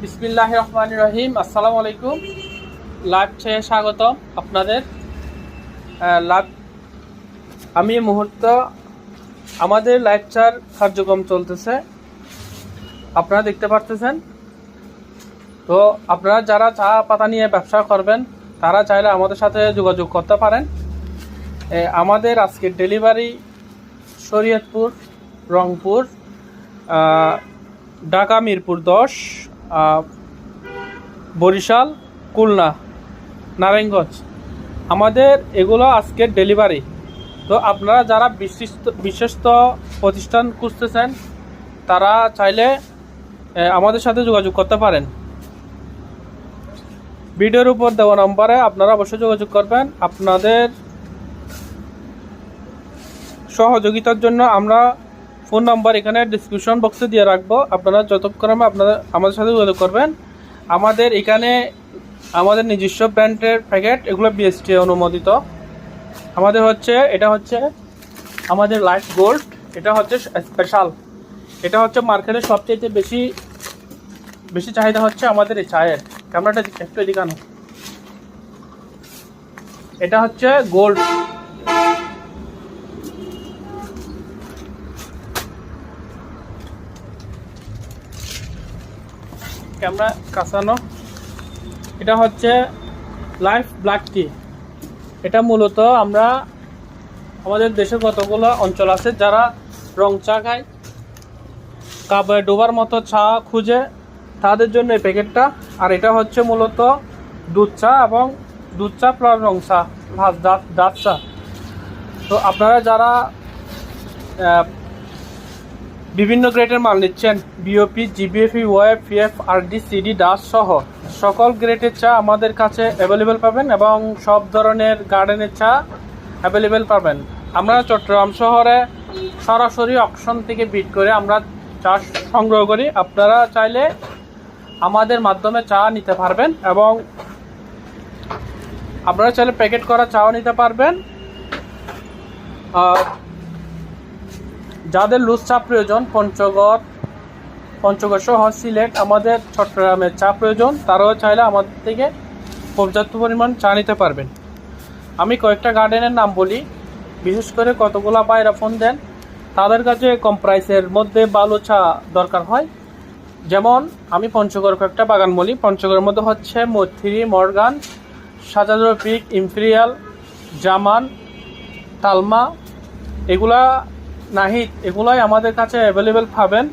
বিসমিল্লাহির রহমানির রহিম। আসসালামু আলাইকুম। লাইভ চেয়ে স্বাগতম আপনাদের। লাইভ আমি এই মুহূর্ত আমাদের লাইভ চার কার্যক্রম চলতেছে, আপনারা দেখতে পারতেছেন। তো আপনারা যারা চা পাতা নিয়ে ব্যবসা করবেন তারা চাইলে আমাদের সাথে যোগাযোগ করতে পারেন। আমাদের আজকের ডেলিভারি শরীয়তপুর, রংপুর, ঢাকা মিরপুর 10, বরিশাল, খুলনা, নারায়ণগঞ্জ, আমাদের এগুলো আজকের ডেলিভারি। তো আপনারা যারা বিশ্বস্ত প্রতিষ্ঠান খুঁজতেছেন তারা চাইলে আমাদের সাথে যোগাযোগ করতে পারেন। ভিডিওর উপর দেওয়া নম্বরে আপনারা অবশ্যই যোগাযোগ করবেন। আপনাদের সহযোগিতার জন্য আমরা ফোন নাম্বার এখানে ডিসক্রিপশন বক্সে দিয়ে রাখবো। আপনারা যতক্ষণে আমাদের সাথে যোগাযোগ করবেন। আমাদের এখানে আমাদের নিজস্ব ব্র্যান্ডের প্যাকেট, এগুলো বিএসটি অনুমোদিত। এটা হচ্ছে আমাদের লাইট গোল্ড, এটা হচ্ছে স্পেশাল, এটা হচ্ছে মার্কেটে সবচেয়ে বেশি চাহিদা হচ্ছে আমাদের এই চায়ের। ক্যামেরাটা একটু এদিকে আনো। এটা হচ্ছে গোল্ড, ক্যামেরা কাছানো। এটা হচ্ছে লাইফ ব্ল্যাক টি। এটা মূলত আমরা আমাদের দেশে কতগুলো অঞ্চল আছে যারা রং চা খায়, কাবে ডোবার মতো চা খুঁজে, তাদের জন্য এই প্যাকেটটা। আর এটা হচ্ছে মূলত দুধ চা এবং দুধ চা প্লাস রং চা প্লাস ডাব চা। তো আপনারা যারা বিভিন্ন গ্রেডের মাল নিচ্ছেন, বিওপি, জিবিএফি, ওয়েব, পিএফ, আরডি, সিডি, ডাস সহ সকল গ্রেডের চা আমাদের কাছে অ্যাভেলেবেল পাবেন এবং সব ধরনের গার্ডেনের চা অ্যাভেলেবেল পাবেন। আমরা চট্টগ্রাম শহরে সরাসরি অকশন থেকে বিট করে আমরা চা সংগ্রহ করি। আপনারা চাইলে আমাদের মাধ্যমে চা নিতে পারবেন এবং আপনারা চাইলে প্যাকেট করা চাও নিতে পারবেন। যাদের লুজ চা প্রয়োজন, পঞ্চগড় সহ সিলেট, আমাদের চট্টগ্রামের চা প্রয়োজন, তারাও চাইলে আমাদের থেকে পর্যাপ্ত পরিমাণ চা নিতে পারবেন। আমি কয়েকটা গার্ডেনের নাম বলি, বিশেষ করে কতগুলা বাইরা ফোন দেন, তাদের কাছে কম প্রাইসের মধ্যে ভালো চা দরকার হয়। যেমন আমি পঞ্চগড় কয়েকটা বাগান বলি। পঞ্চগড়ের মধ্যে হচ্ছে মৈত্রী, মর্গান, সাজাদ রফিক, ইম্পেরিয়াল, জামান, তালমা, এগুলা নাহিদ, এগুলাই আমাদের কাছে অ্যাভেলেবেল পাবেন।